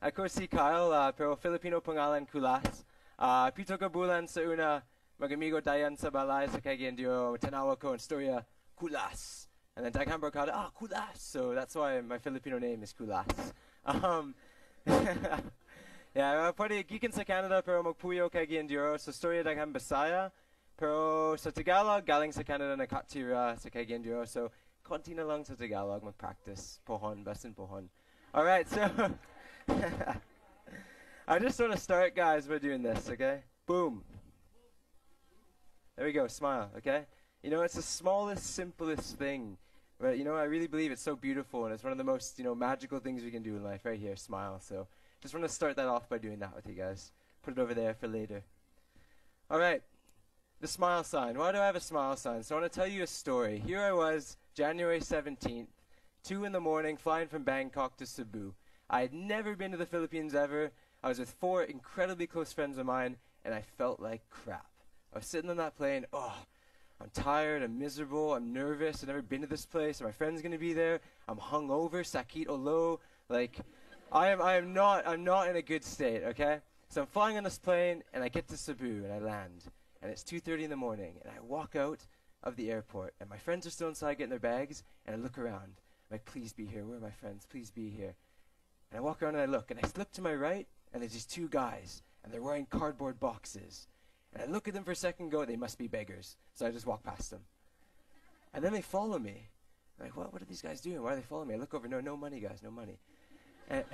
Ako si Kyle, pero Filipino pangalan Kulas. Pito ka bulan sa una, mag-amigo tayan sa balay sa Cagayan-de-Oro, tanawa ko ang storya, Kulas. And then daghang barkada, Kulas. So that's why my Filipino name is Kulas. Um, yeah, pwede gikan sa Canada pero magpuyo Cagayan-de-Oro. So storya daghang Bisaya, pero sa Tagalog, galing sa Canada nakatira sa Cagayan-de-Oro. So konti na lang sa Tagalog mag-practice. Pohon, basin pohon. All right, so I just want to start, guys, by doing this, okay? Boom. There we go, smile, okay? You know, it's the smallest, simplest thing. But, you know, I really believe it's so beautiful, and it's one of the most, you know, magical things we can do in life, right here, smile. So just want to start that off by doing that with you guys. Put it over there for later. All right, the smile sign. Why do I have a smile sign? So I want to tell you a story. Here I was, January 17th, 2 in the morning, flying from Bangkok to Cebu. I had never been to the Philippines ever. I was with 4 incredibly close friends of mine, and I felt like crap. I was sitting on that plane, I'm tired, I'm miserable, I'm nervous, I've never been to this place, are my friends going to be there? I'm hungover, sakit olo, like, I'm not in a good state, okay? So I'm flying on this plane, and I get to Cebu, and I land, and it's 2:30 in the morning, and I walk out of the airport, and my friends are still inside getting their bags, and I look around, like, please be here, where are my friends, please be here. And I walk around and I look, and I look to my right, and there's these 2 guys, and they're wearing cardboard boxes. And I look at them for a second and go, they must be beggars. So I just walk past them. And then they follow me. I'm like, what are these guys doing? Why are they following me? I look over, no money, guys, no money. And,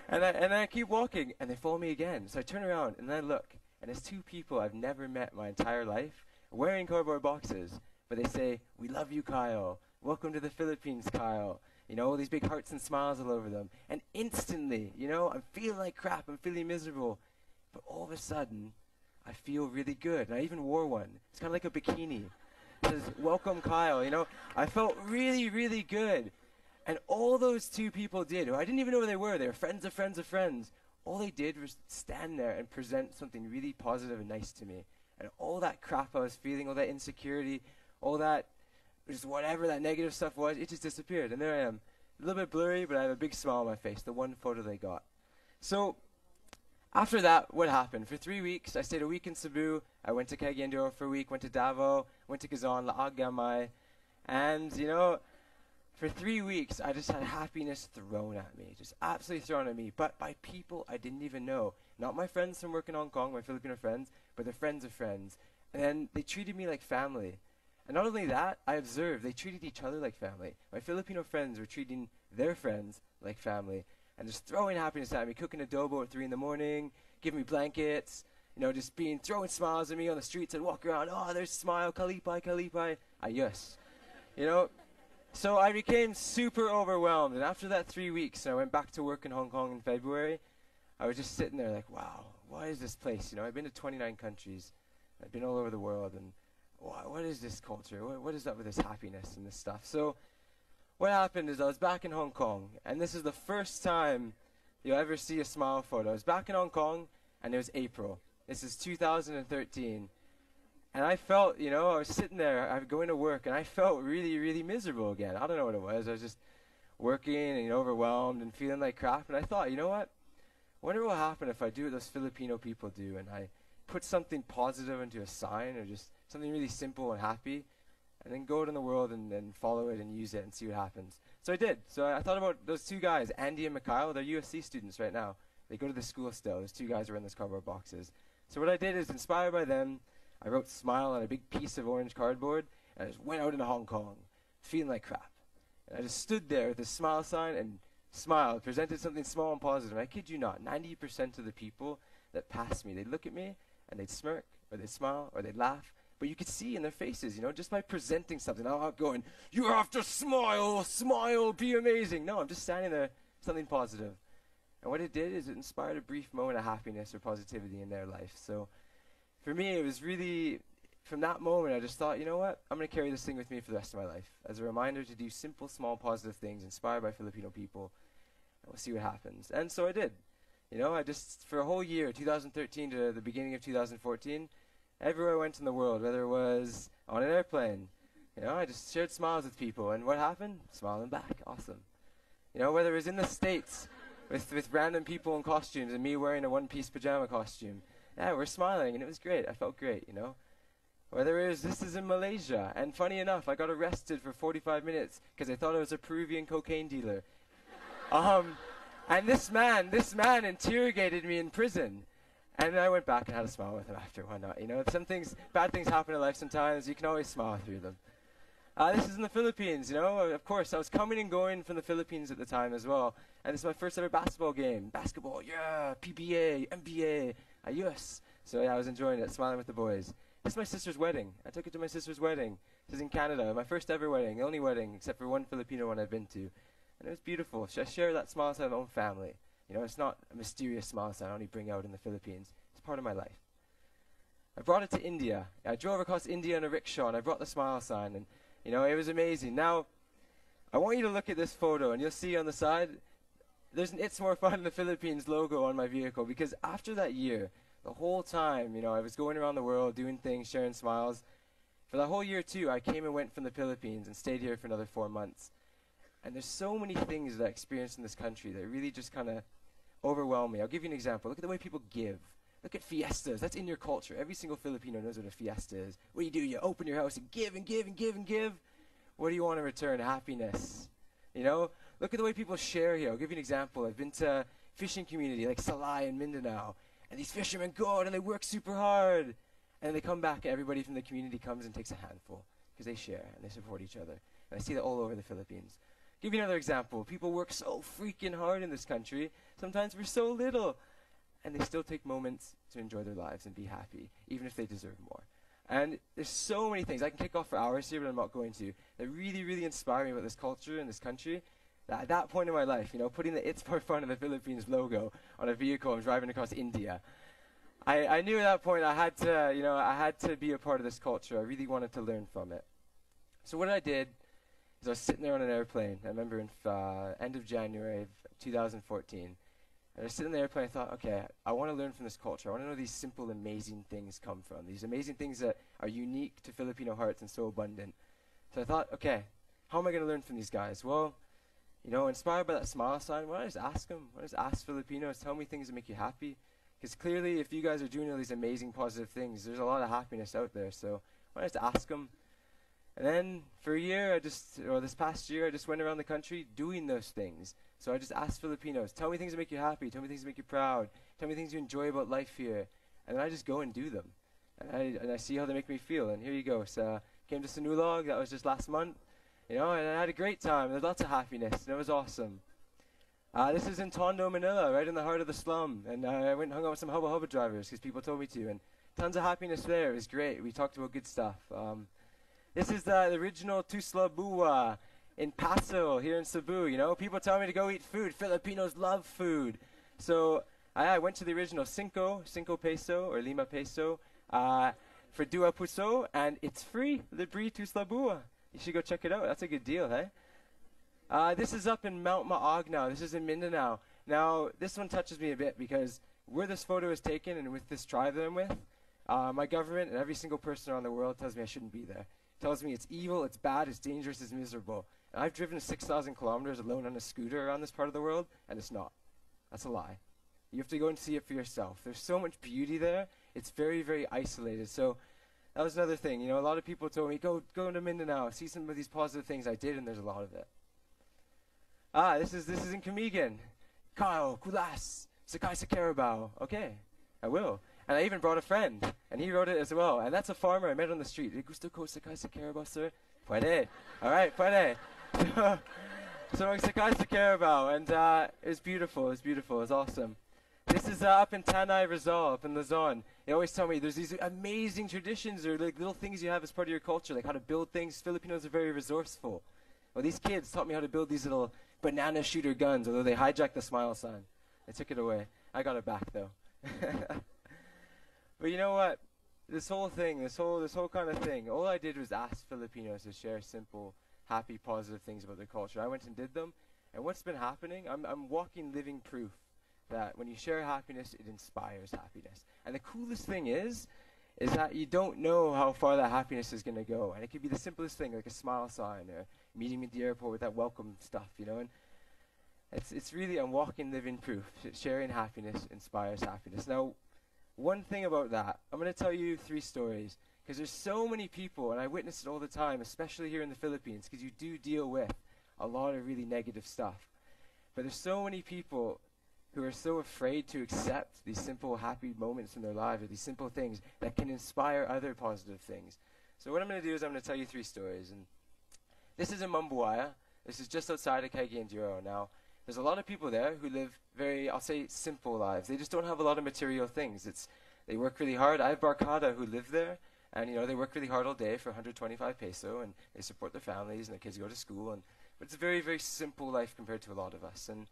and I keep walking, and they follow me again. So I turn around, and I look, and there's 2 people I've never met my entire life, wearing cardboard boxes. But they say, we love you, Kyle. Welcome to the Philippines, Kyle. You know, all these big hearts and smiles all over them. And instantly, you know, I'm feeling like crap. I'm feeling miserable. But all of a sudden, I feel really good. And I even wore one. It's kind of like a bikini. It says, welcome, Kyle. You know, I felt really, really good. And all those 2 people did, who I didn't even know who they were. They were friends of friends of friends. All they did was stand there and present something really positive and nice to me. And all that crap I was feeling, all that insecurity, all that just whatever that negative stuff was, it just disappeared. And there I am. A little bit blurry, but I have a big smile on my face, the one photo they got. So after that, what happened? For 3 weeks, I stayed a week in Cebu. I went to Cagayan-de-Oro for a week, went to Davao, went to Quezon, Laag Gamay. And, you know, for 3 weeks, I just had happiness thrown at me, just absolutely thrown at me, but by people I didn't even know. Not my friends from work in Hong Kong, my Filipino friends, but the friends of friends. And they treated me like family. And not only that, I observed they treated each other like family. My Filipino friends were treating their friends like family and just throwing happiness at me, cooking adobo at 3 in the morning, giving me blankets, you know, just throwing smiles at me on the streets. I'd walk around, there's smile, kalipay, kalipay, ayos. You know, so I became super overwhelmed. And after that 3 weeks, and I went back to work in Hong Kong in February, I was just sitting there like, wow, what is this place? You know, I've been to 29 countries. I've been all over the world, and what is this culture? What is up with this happiness and this stuff? So what happened is I was back in Hong Kong, and this is the first time you'll ever see a smile photo. I was back in Hong Kong, and it was April. This is 2013. And I felt, you know, I was sitting there, I was going to work, and I felt really, really miserable again. I don't know what it was. I was just working and, you know, overwhelmed and feeling like crap. And I thought, you know what? I wonder what will happen if I do what those Filipino people do, and I put something positive into a sign, or just something really simple and happy, and then go out in the world and follow it and use it and see what happens. So I did. So I thought about those 2 guys, Andy and Mikhail. They're USC students right now. They go to the school still. Those 2 guys are in those cardboard boxes. So what I did is, inspired by them, I wrote smile on a big piece of orange cardboard, and I just went out into Hong Kong, feeling like crap. And I just stood there with this smile sign and smiled, presented something small and positive. I kid you not, 90% of the people that passed me, they'd look at me, and they'd smirk, or they'd smile, or they'd laugh. But you could see in their faces, you know, just by presenting something. I'm not going, you have to smile, smile, be amazing. No, I'm just standing there, something positive. And what it did is it inspired a brief moment of happiness or positivity in their life. So for me, it was really, from that moment, I just thought, you know what? I'm going to carry this thing with me for the rest of my life as a reminder to do simple, small, positive things inspired by Filipino people. And we'll see what happens. And so I did. You know, I just, for a whole year, 2013 to the beginning of 2014, everywhere I went in the world, whether it was on an airplane, you know, I just shared smiles with people. And what happened? Smiling back. Awesome. You know, whether it was in the States, with random people in costumes and me wearing a one-piece pajama costume. Yeah, we're smiling, and it was great. I felt great, you know. Whether it was, this is in Malaysia, and funny enough, I got arrested for 45 minutes because I thought I was a Peruvian cocaine dealer. And this man interrogated me in prison. And I went back and had a smile with him after. Why not? You know, some things, bad things happen in life sometimes. You can always smile through them. This is in the Philippines, you know. Of course, I was coming and going from the Philippines at the time as well. And this is my first ever basketball game. Basketball, yeah, PBA, NBA, ayos. So yeah, I was enjoying it, smiling with the boys. This is my sister's wedding. I took it to my sister's wedding. This is in Canada, my first ever wedding, the only wedding, except for one Filipino one I've been to. And it was beautiful. I share that smile with my own family. You know, it's not a mysterious smile I only bring out in the Philippines. It's part of my life. I brought it to India. I drove across India in a rickshaw, and I brought the smile sign, and, you know, it was amazing. Now, I want you to look at this photo, and you'll see on the side, there's an It's More Fun in the Philippines logo on my vehicle, because after that year, the whole time, you know, I was going around the world, doing things, sharing smiles. For the whole year, too, I came and went from the Philippines and stayed here for another 4 months. And there's so many things that I experienced in this country that really just kind of overwhelm me. I'll give you an example. Look at the way people give. Look at fiestas. That's in your culture. Every single Filipino knows what a fiesta is. What do? You open your house and give and give and give and give. What do you want in return? Happiness. You know? Look at the way people share here. I'll give you an example. I've been to a fishing community like Salai and Mindanao. And these fishermen go out and they work super hard. And they come back and everybody from the community comes and takes a handful. Because they share and they support each other. And I see that all over the Philippines. Give you another example. People work so freaking hard in this country. Sometimes for so little. And they still take moments to enjoy their lives and be happy, even if they deserve more. And there's so many things. I can kick off for hours here, but I'm not going to. That really, really inspire me about this culture and this country. That at that point in my life, you know, putting the It's More Fun in the Philippines logo on a vehicle and driving across India, I knew at that point I had to, you know, I had to be a part of this culture. I really wanted to learn from it. So what I did is I was sitting there on an airplane. I remember in end of January of 2014. And I was sitting on the airplane and I thought, okay, I want to learn from this culture. I want to know these simple, amazing things come from. These amazing things that are unique to Filipino hearts and so abundant. So I thought, okay, how am I going to learn from these guys? Well, you know, inspired by that smile sign, why don't I just ask them? Why don't I just ask Filipinos, tell me things that make you happy? Because clearly, if you guys are doing all these amazing, positive things, there's a lot of happiness out there. So why don't I just ask them? And then for a year, this past year, I just went around the country doing those things. So I just asked Filipinos, tell me things that make you happy, tell me things that make you proud, tell me things you enjoy about life here. And then I just go and do them. And I see how they make me feel. And here you go. So came to Sinulog, that was just last month. You know, and I had a great time. There's lots of happiness, and it was awesome. This is in Tondo, Manila, right in the heart of the slum. And I went and hung out with some Hubba Hubba drivers because people told me to. And tons of happiness there. It was great. We talked about good stuff. This is the original Tuslabua in Paso here in Cebu. You know, people tell me to go eat food. Filipinos love food. So I went to the original cinco peso or lima peso for dua puso, and it's free. Libre Tuslabua. You should go check it out. That's a good deal, hey? This is up in Mount Maagnaw. This is in Mindanao. Now, this one touches me a bit because where this photo is taken and with this tribe that I'm with, my government and every single person around the world tells me I shouldn't be there. Tells me it's evil, it's bad, it's dangerous, it's miserable. And I've driven 6,000 kilometers alone on a scooter around this part of the world, and it's not. That's a lie. You have to go and see it for yourself. There's so much beauty there. It's very, very isolated. So that was another thing. You know, a lot of people told me, go to Mindanao, see some of these positive things. I did, and there's a lot of it. This is in Camigan. Kyle, Kulas, Sakay sa Carabao. Okay, I will. And I even brought a friend, and he wrote it as well. And that's a farmer I met on the street. Gusto ko sakay sa Carabao, sir? Puede. All right, puede. So sakay sa Carabao, and it was beautiful. It was beautiful. It was awesome. This is up in Tanay, Rizal, up in Luzon. They always tell me there's these amazing traditions or like little things you have as part of your culture, like how to build things. Filipinos are very resourceful. Well, these kids taught me how to build these little banana shooter guns, although they hijacked the smile sign. They took it away. I got it back, though. But you know what? This whole thing, this whole kind of thing, all I did was ask Filipinos to share simple, happy, positive things about their culture. I went and did them, and what's been happening, I'm walking living proof that when you share happiness, it inspires happiness. And the coolest thing is that you don't know how far that happiness is going to go. And it could be the simplest thing, like a smile sign, or meeting me at the airport with that welcome stuff, you know. And It's really a walking, living proof. Sharing happiness inspires happiness. Now, one thing about that, I'm going to tell you 3 stories because there's so many people, and I witness it all the time, especially here in the Philippines, because you do deal with a lot of really negative stuff. But there's so many people who are so afraid to accept these simple, happy moments in their lives, or these simple things that can inspire other positive things. So what I'm going to do is I'm going to tell you 3 stories. And this is in Mambuaya. This is just outside of Cagayan-de-Oro. Now, there's a lot of people there who live very, I'll say, simple lives. They just don't have a lot of material things. They work really hard. I have Barcada who live there, and they work really hard all day for 125 peso, and they support their families, and their kids go to school. But it's a very, very simple life compared to a lot of us. And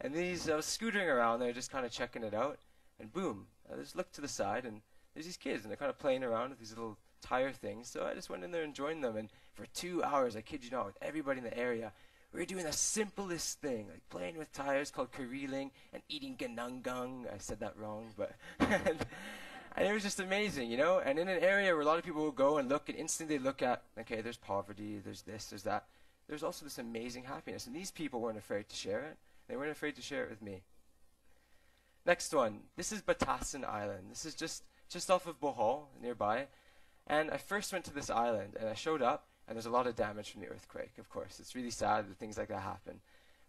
I was scootering around there, just kind of checking it out, and boom, I just looked to the side, and there's these kids, and they're kind of playing around with these little tire things. So I just went in there and joined them, and for 2 hours, I kid you not, with everybody in the area, we were doing the simplest thing, like playing with tires called kariling and eating gananggang. I said that wrong, but and it was just amazing, And in an area where a lot of people will go and look and instantly look at, okay, there's poverty, there's this, there's that. There's also this amazing happiness, and these people weren't afraid to share it. They weren't afraid to share it with me. Next one, this is Batasan Island. This is just off of Bohol, nearby. And I first went to this island, and I showed up, and there's a lot of damage from the earthquake, of course. It's really sad that things like that happen.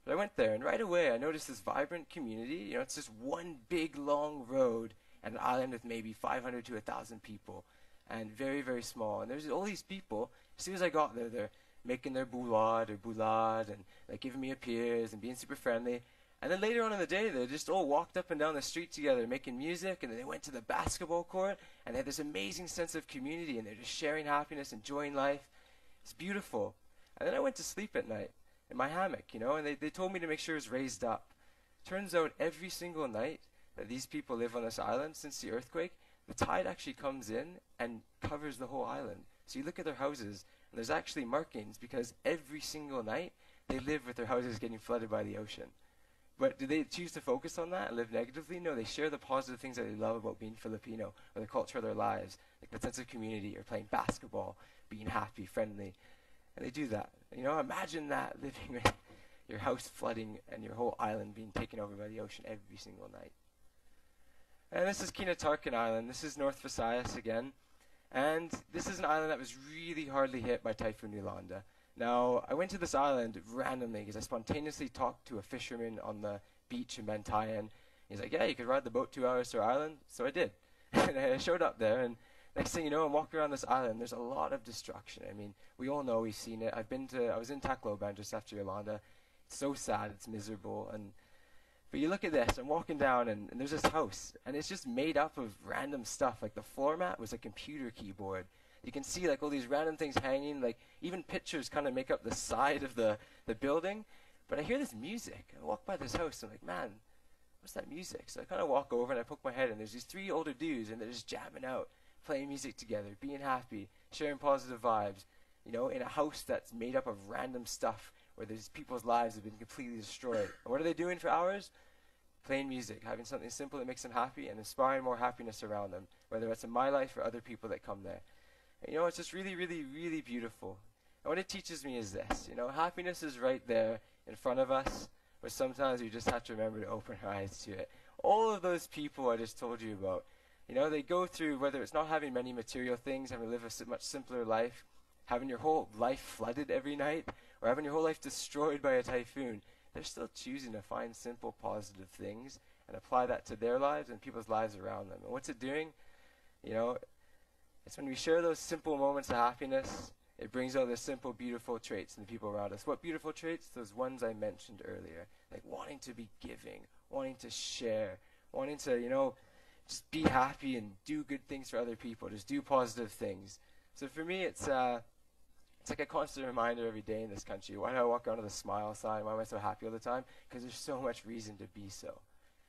But I went there, and right away I noticed this vibrant community. It's just one big, long road and an island with maybe 500 to 1,000 people, and very, very small. And there's all these people. As soon as I got there, they're making their bulad or bulad, and like giving me a peers and being super friendly. And then later on in the day, they just all walked up and down the street together making music, and then they went to the basketball court, and they had this amazing sense of community, and they're just sharing happiness, enjoying life. It's beautiful. And then I went to sleep at night in my hammock, and they told me to make sure it was raised up. Turns out every single night that these people live on this island since the earthquake, the tide actually comes in and covers the whole island. So you look at their houses, and there's actually markings because every single night they live with their houses getting flooded by the ocean. But do they choose to focus on that and live negatively? No, they share the positive things that they love about being Filipino, or the culture of their lives, like the sense of community, or playing basketball, being happy, friendly. And they do that. Imagine that, living with your house flooding and your whole island being taken over by the ocean every single night. And this is Kinatarkan Island. This is North Visayas again. And this is an island that was really hardly hit by Typhoon Yolanda. Now, I went to this island randomly because I spontaneously talked to a fisherman on the beach in Bantayan. He's like, yeah, you could ride the boat 2 hours to our island. So I did. And I showed up there, and next thing you know, I'm walking around this island. There's a lot of destruction. I mean, we all know, we've seen it. I was in Tacloban just after Yolanda. It's so sad. It's miserable. But you look at this. I'm walking down, and there's this house, and it's just made up of random stuff. Like the floor mat was a computer keyboard. You can see like all these random things hanging. Like even pictures kind of make up the side of the building. But I hear this music. I walk by this house, and I'm like, man, what's that music? So I kind of walk over, and I poke my head, and there's these 3 older dudes, and they're just jamming out, playing music together, being happy, sharing positive vibes, in a house that's made up of random stuff where these people's lives have been completely destroyed. And what are they doing for hours? Playing music, having something simple that makes them happy, and inspiring more happiness around them, whether it's in my life or other people that come there. And, it's just really, really, really beautiful. And what it teaches me is this, happiness is right there in front of us, but sometimes we just have to remember to open our eyes to it. All of those people I just told you about, they go through, whether it's not having many material things, having to live a much simpler life, having your whole life flooded every night, or having your whole life destroyed by a typhoon, they're still choosing to find simple, positive things and apply that to their lives and people's lives around them. And what's it doing? It's when we share those simple moments of happiness, it brings out the simple, beautiful traits in the people around us. What beautiful traits? Those ones I mentioned earlier, like wanting to be giving, wanting to share, wanting to, just be happy and do good things for other people, just do positive things. So for me, it's like a constant reminder every day in this country. Why do I walk around with a smile sign? Why am I so happy all the time? Because there's so much reason to be so.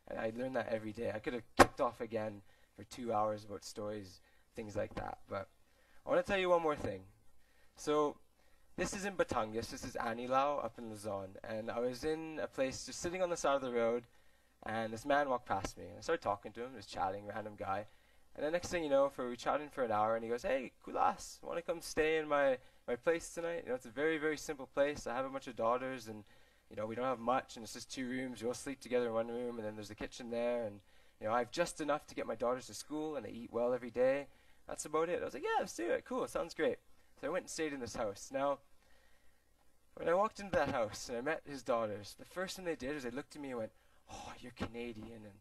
And I learn that every day. I could have kicked off again for 2 hours about stories, things like that. But I want to tell you one more thing. So this is in Batangas. This is Anilao up in Luzon. And I was in a place just sitting on the side of the road, and this man walked past me. And I started talking to him, just chatting, random guy. And the next thing you know, we chatted for an hour, and he goes, hey, Kulas, want to come stay in my place tonight? It's a very, very simple place. I have a bunch of daughters, and, You know, we don't have much, and it's just 2 rooms. We all sleep together in one room, and then there's the kitchen there, and you know, I have just enough to get my daughters to school, and they eat well every day. That's about it. I was like, yeah, let's do it. Cool, sounds great. So I went and stayed in this house. Now, when I walked into that house and I met his daughters, the first thing they did is they looked at me and went, "Oh, you're Canadian, and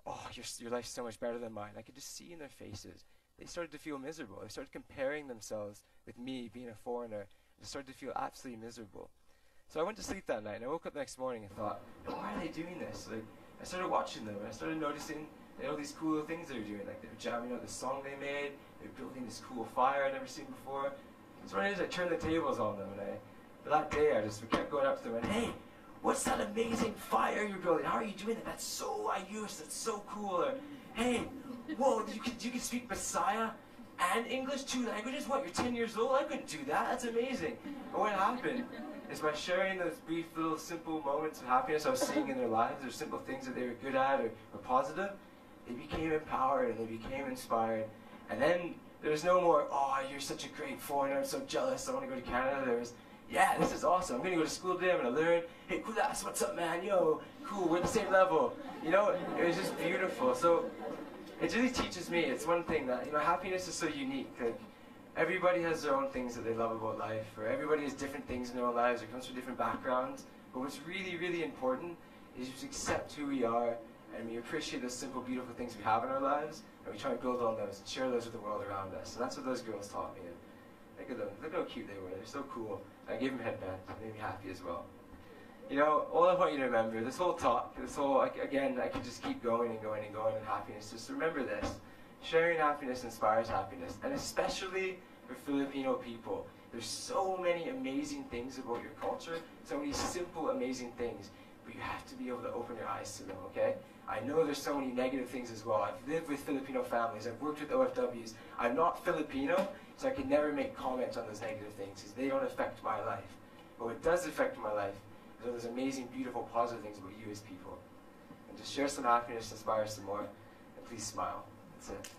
oh, your life's so much better than mine." I could just see in their faces. They started to feel miserable. They started comparing themselves with me being a foreigner. They started to feel absolutely miserable. So I went to sleep that night, and I woke up the next morning and thought, why are they doing this? Like, I started watching them, and I started noticing all these cool things they were doing. Like, they were jamming out the song they made. They were building this cool fire I'd never seen before. And so what I did is I turned the tables on them, and but that day I just kept going up to them and, "Hey, what's that amazing fire you're building? How are you doing it? That's so that's so cool." Or, "Hey, whoa, you can speak Messiah and English, 2 languages? What, you're 10 years old? I couldn't do that. That's amazing." And what happened is by sharing those brief little simple moments of happiness I was seeing in their lives, or simple things that they were good at or positive, they became empowered and they became inspired. And then there was no more, "Oh, you're such a great foreigner, I'm so jealous, I want to go to Canada." There was, "Yeah, this is awesome. I'm going to go to school today, I'm going to learn. Hey, Kulas, what's up, man? Yo, cool, we're the same level." You know, it was just beautiful. So it really teaches me, it's one thing that, you know, happiness is so unique. Like, everybody has their own things that they love about life, or everybody has different things in their own lives, or comes from different backgrounds. But what's really, really important is just accept who we are, and we appreciate the simple, beautiful things we have in our lives, and we try and build on those and share those with the world around us. And that's what those girls taught me. And look at them. Look how cute they were. They're so cool. I gave them headbands. It made me happy as well. You know, all I want you to remember, this whole talk, again, I could just keep going and going and going on happiness. Just remember this. Sharing happiness inspires happiness. And especially for Filipino people. There's so many amazing things about your culture. So many simple, amazing things. But you have to be able to open your eyes to them, okay? I know there's so many negative things as well. I've lived with Filipino families. I've worked with OFWs. I'm not Filipino, so I can never make comments on those negative things because they don't affect my life. But what does affect my life is all those amazing, beautiful, positive things about you as people. And just share some happiness, inspire some more, and please smile. That's it.